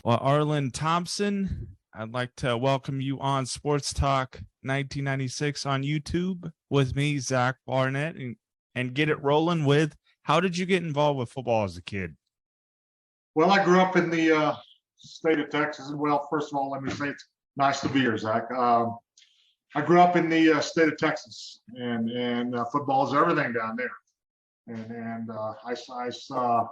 Well, Arlen Thompson, I'd like to welcome you on Sports Talk 1996 on YouTube with me, Zach Barnett, and get it rolling with how did you get involved with football as a kid? Well, I grew up in the state of Texas. Well, first of all, let me say it's nice to be here, Zach. I grew up in the state of Texas, and football is everything down there. And I saw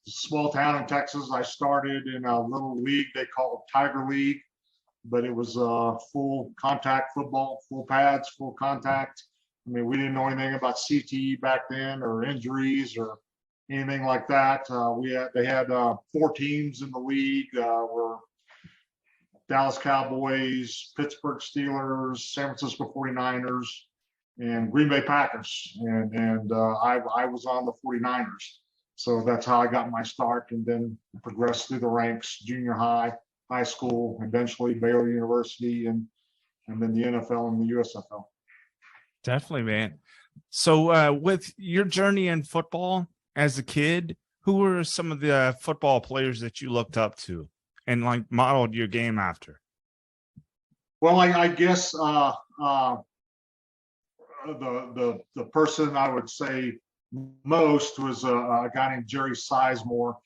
a small town in Texas. I started in a little league they called Tiger League, but it was full contact football, full pads, full contact. I mean, we didn't know anything about CTE back then or injuries or anything like that. They had 4 teams in the league. Were Dallas Cowboys, Pittsburgh Steelers, San Francisco 49ers, and Green Bay Packers. And I was on the 49ers. So that's how I got my start, and then progressed through the ranks, junior high, high school, eventually Baylor University, and then the NFL and the USFL. Definitely, man. So with your journey in football as a kid, who were some of the football players that you looked up to and like modeled your game after? Well, I guess the person I would say most was a guy named Jerry Sizemore.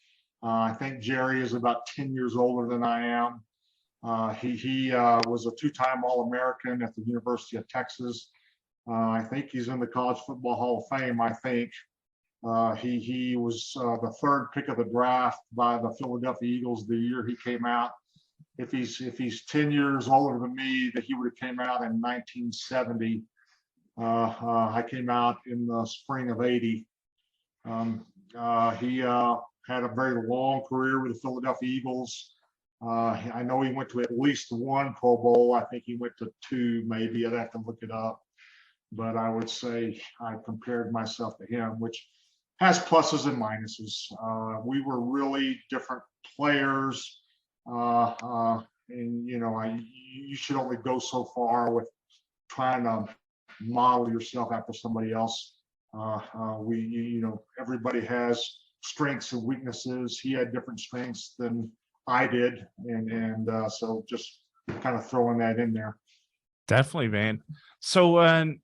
I think Jerry is about 10 years older than I am. He was a 2-time All-American at the University of Texas. I think he's in the College Football Hall of Fame, I think. He was the 3rd pick of the draft by the Philadelphia Eagles the year he came out. If he's 10 years older than me, that he would have came out in 1970. I came out in the spring of '80. He had a very long career with the Philadelphia Eagles. I know he went to at least 1 Pro Bowl. I think he went to 2, maybe. I'd have to look it up. But I would say I compared myself to him, which has pluses and minuses. We were really different players. And, you should only go so far with trying to model yourself after somebody else. Everybody has strengths and weaknesses. He had different strengths than I did, and so just kind of throwing that in there. Definitely, man. So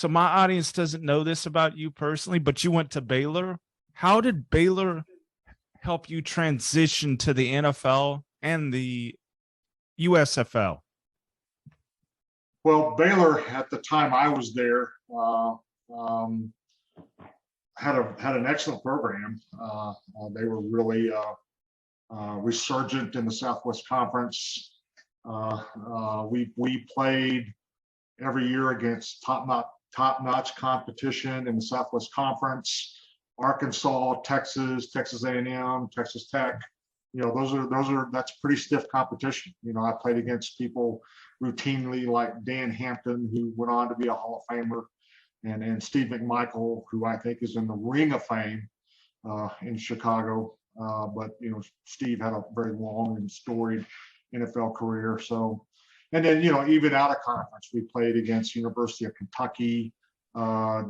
my audience doesn't know this about you personally, but you went to Baylor. How did Baylor help you transition to the NFL and the USFL? Well, Baylor at the time I was there had an excellent program. They were really resurgent in the Southwest Conference. We played every year against top-notch competition in the Southwest Conference. Arkansas, Texas, Texas A&M, Texas Tech. That's pretty stiff competition. I played against people routinely like Dan Hampton, who went on to be a Hall of Famer, and Steve McMichael, who I think is in the Ring of Fame in Chicago. But Steve had a very long and storied NFL career. So, and then even out of conference, we played against University of Kentucky,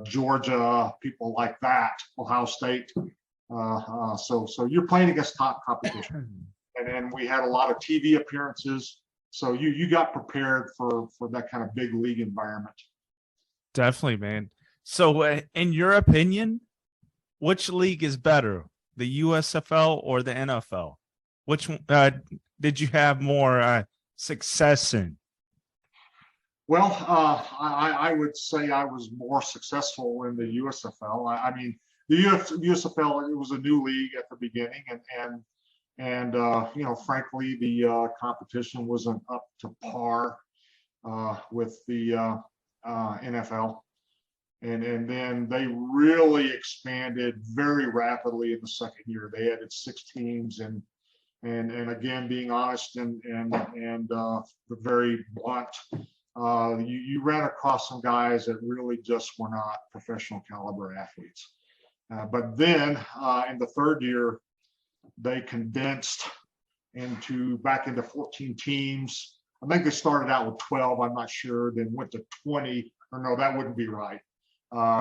Georgia, people like that, Ohio State. So you're playing against top competition, and then we had a lot of TV appearances. So you got prepared for that kind of big league environment. Definitely, man. So in your opinion, which league is better, the USFL or the NFL? Which did you have more success in? Well, I would say I was more successful in the USFL. I mean, the USFL, it was a new league at the beginning, and frankly, the competition wasn't up to par with the NFL. And then they really expanded very rapidly in the second year. They added 6 teams, and again, being honest and very blunt, you ran across some guys that really just were not professional caliber athletes. But then in the 3rd year, they condensed back into 14 teams. I think they started out with 12, I'm not sure, then went to 20, or no, that wouldn't be right.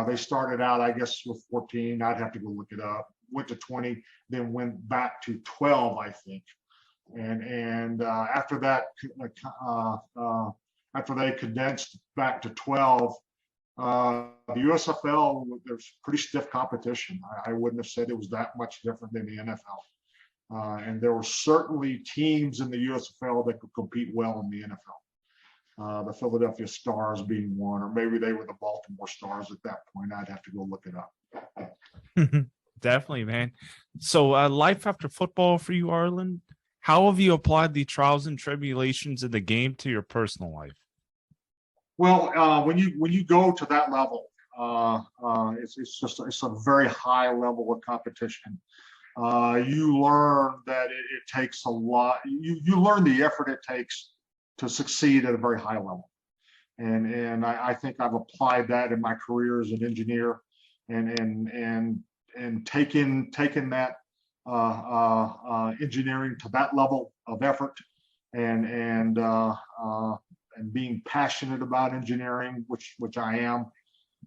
They started out, I guess, with 14. I'd have to go look it up. went to 20, then went back to 12, I think. And after that, after they condensed back to 12, the USFL, there's pretty stiff competition. I wouldn't have said it was that much different than the NFL. And there were certainly teams in the USFL that could compete well in the NFL. The Philadelphia Stars being one, or maybe they were the Baltimore Stars at that point. I'd have to go look it up. Definitely, man. So life after football for you, Arlen, how have you applied the trials and tribulations of the game to your personal life? Well, when you go to that level, it's a very high level of competition. You learn that it takes a lot. You learn the effort it takes to succeed at a very high level, and I think I've applied that in my career as an engineer, and taken that engineering to that level of effort, and being passionate about engineering, which I am,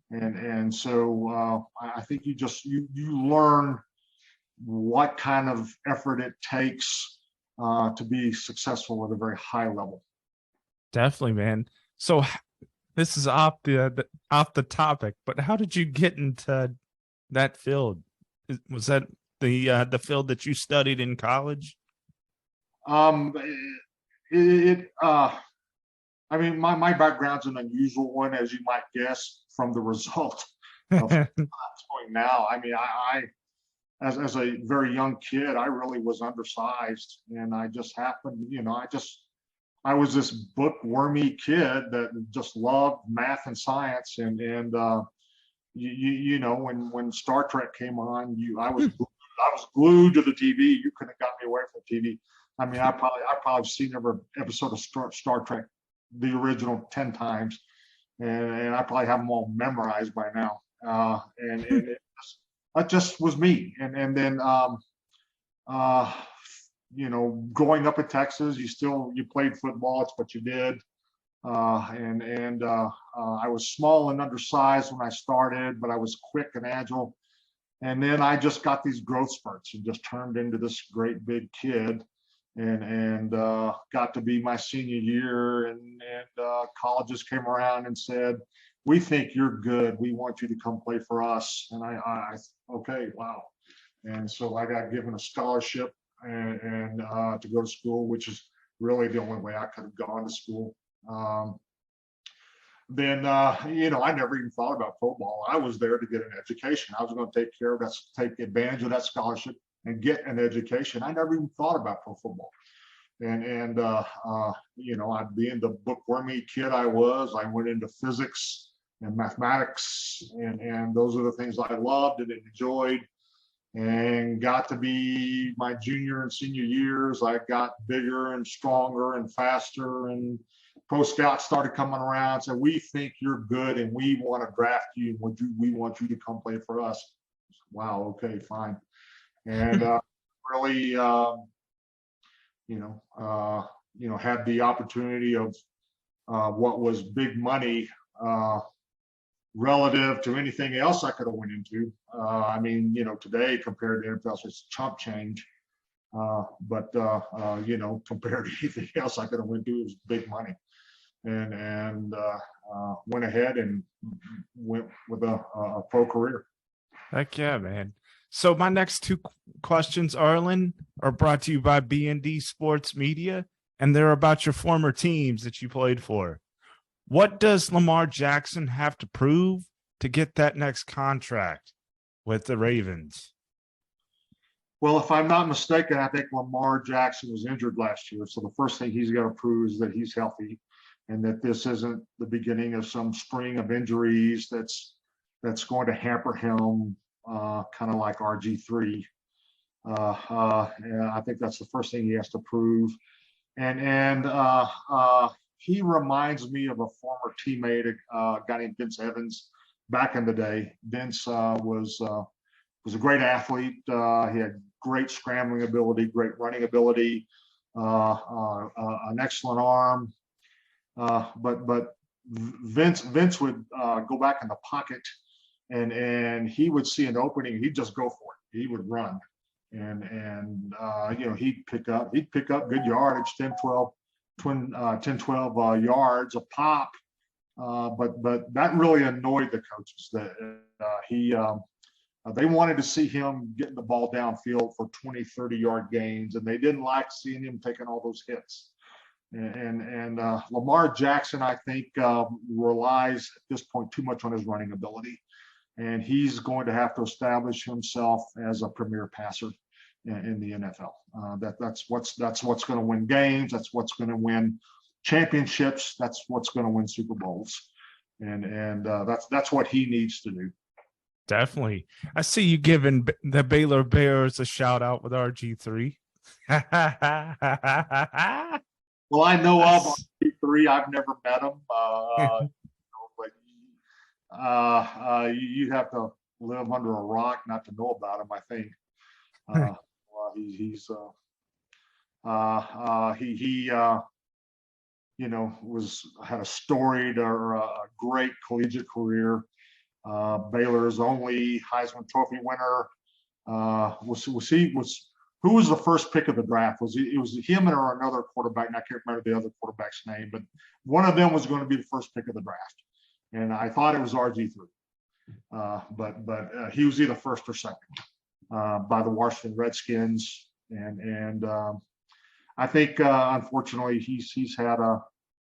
and so I think you learn what kind of effort it takes to be successful at a very high level. Definitely, man. So this is off the topic, but how did you get into that field? Was that the field that you studied in college? I mean, my background's an unusual one, as you might guess from the result of what's going now. I mean, as a very young kid, I really was undersized, and I just happened, I was this bookwormy kid that just loved math and science, and when Star Trek came on, I was glued to the TV. You couldn't have got me away from the TV. I mean, I probably seen every episode of Star Trek, the original, 10 times, and I probably have them all memorized by now. And that just was me. And then growing up in Texas, you played football. It's what you did. I was small and undersized when I started, but I was quick and agile. And then I just got these growth spurts and just turned into this great big kid, and got to be my senior year, and colleges came around and said, "We think you're good. We want you to come play for us." And I okay, wow. And so I got given a scholarship and to go to school, which is really the only way I could have gone to school. Then I never even thought about football. I was there to get an education. I was going to take advantage of that scholarship and get an education. I never even thought about pro football. And being the bookwormy kid I was, I went into physics and mathematics, and those are the things I loved and enjoyed. And got to be my junior and senior years, I got bigger and stronger and faster, and pro scouts started coming around and said, "We think you're good, and we want to draft you, and we want you to come play for us." Wow, okay, fine. And really, had the opportunity of what was big money relative to anything else I could have went into. I mean, today compared to NFL, it's chump change. But compared to anything else I could have went to, it was big money. And went ahead and went with a pro career. Heck yeah, man. So my next two questions, Arlen, are brought to you by B&D Sports Media, and they're about your former teams that you played for. What does Lamar Jackson have to prove to get that next contract with the Ravens? Well, if I'm not mistaken, I think Lamar Jackson was injured last year. So the first thing he's got to prove is that he's healthy, and that this isn't the beginning of some string of injuries that's going to hamper him, kind of like RG3. And I think that's the first thing he has to prove. And he reminds me of a former teammate, a guy named Vince Evans, back in the day. Vince was a great athlete. He had great scrambling ability, great running ability, an excellent arm. But Vince would go back in the pocket, and he would see an opening. He'd just go for he would run, and he'd pick up good yardage, 10, 12 yards a pop. But that really annoyed the coaches that they wanted to see him getting the ball downfield for 20, 30-yard gains, and they didn't like seeing him taking all those hits. And Lamar Jackson, I think, relies at this point too much on his running ability, and he's going to have to establish himself as a premier passer in the NFL. That's what's going to win games. That's what's going to win championships. That's what's going to win Super Bowls, and that's what he needs to do. Definitely. I see you giving the Baylor Bears a shout out with RG3. Well, I know of RG3. I've never met him, but you'd have to live under a rock not to know about him, I think. Had a storied or a great collegiate career. Baylor's only Heisman Trophy winner. Who was the first pick of the draft? It was him or another quarterback? And I can't remember the other quarterback's name, but one of them was going to be the first pick of the draft, and I thought it was RG3, but he was either first or second by the Washington Redskins, and I think unfortunately he's had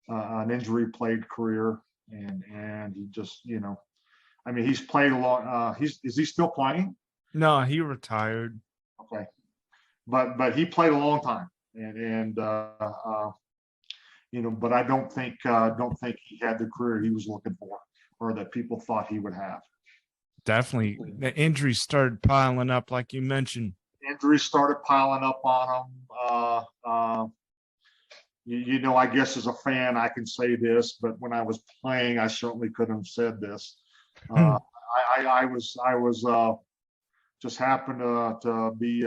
an injury-plagued career, and he just he's played a lot. Is he still playing? No, he retired. Okay, but he played a long time, but I don't think he had the career he was looking for, or that people thought he would have. Definitely, the injuries started piling up, like you mentioned. Injuries started piling up on him. I guess as a fan, I can say this, but when I was playing, I certainly couldn't have said this. I was just happened to be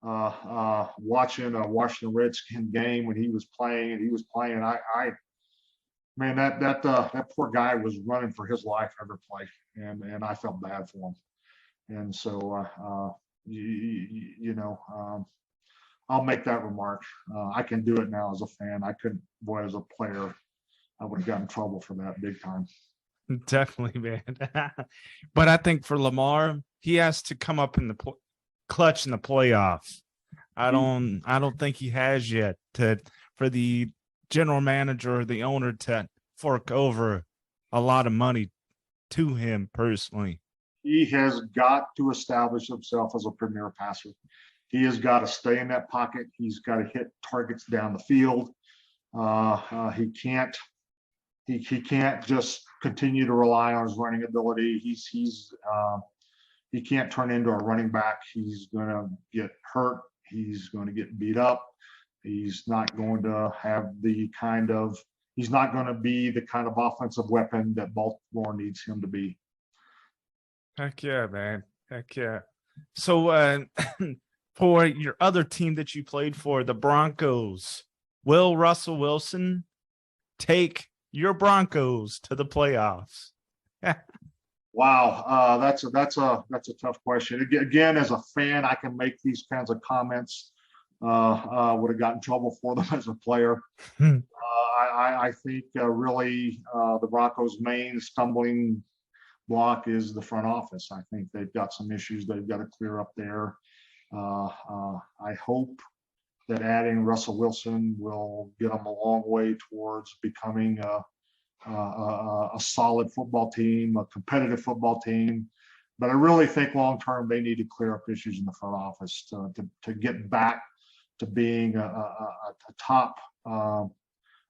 watching a Washington Redskin game when he was playing, and man, that poor guy was running for his life every play, and I felt bad for him. And so I'll make that remark. I can do it now as a fan. I couldn't, boy, as a player, I would have gotten in trouble for that big time. Definitely, man. But I think for Lamar, he has to come up in the clutch in the playoffs. I don't think he has yet for the general manager or the owner to fork over a lot of money to him personally. He has got to establish himself as a premier passer. He has got to stay in that pocket. He's got to hit targets down the field. He can't just continue to rely on his running ability. He can't turn into a running back. He's going to get hurt. He's going to get beat up. He's not going to have he's not going to be the kind of offensive weapon that Baltimore needs him to be. Heck yeah, man. Heck yeah. So for your other team that you played for, the Broncos, will Russell Wilson take your Broncos to the playoffs? Wow, that's a tough question. Again, as a fan, I can make these kinds of comments. Would have gotten in trouble for them as a player. I think really the Broncos' main stumbling block is the front office. I think they've got some issues they've got to clear up there. I hope that adding Russell Wilson will get them a long way towards becoming a solid football team, a competitive football team. But I really think long term they need to clear up issues in the front office to get back to being a top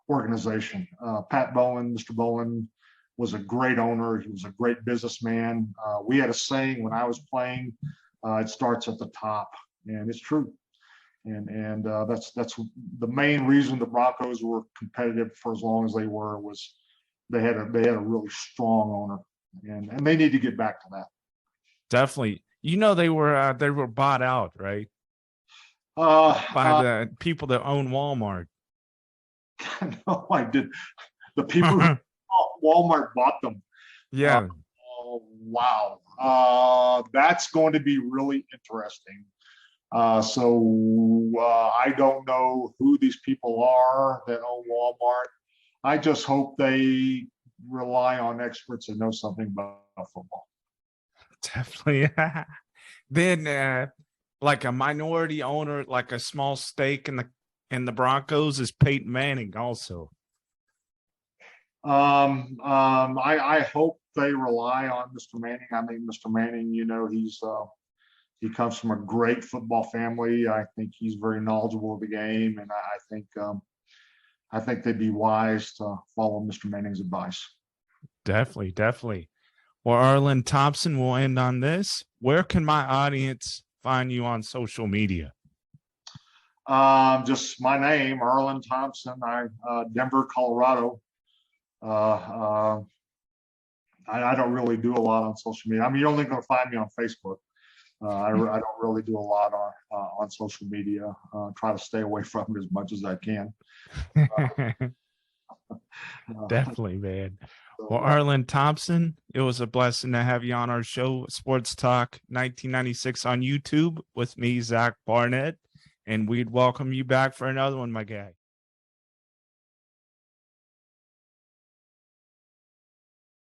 organization. Pat Bowen, Mr. Bowen, was a great owner. He was a great businessman. We had a saying when I was playing, it starts at the top, and it's true. And that's the main reason the Broncos were competitive for as long as they were, was they had a really strong owner, and they need to get back to that. Definitely. They were bought out, right? By the people that own Walmart. No, I did. The people who Walmart bought them. Yeah. wow. That's going to be really interesting. I don't know who these people are that own Walmart. I just hope they rely on experts that know something about football. Definitely. Then like a minority owner, like a small stake in the Broncos is Peyton Manning also. I hope they rely on Mr. Manning. I mean, Mr. Manning, he comes from a great football family. I think he's very knowledgeable of the game, and I think they'd be wise to follow Mr. Manning's advice. Definitely, definitely. Well, Arlen Thompson will end on this. Where can my audience find you on social media? Just my name, Arlen Thompson. Denver, Colorado. I don't really do a lot on social media. I mean, you're only going to find me on Facebook. I don't really do a lot on social media. Try to stay away from it as much as I can. Definitely, man. Well, Arlen Thompson, it was a blessing to have you on our show, Sports Talk 1996 on YouTube with me, Zach Barnett, and we'd welcome you back for another one, my guy.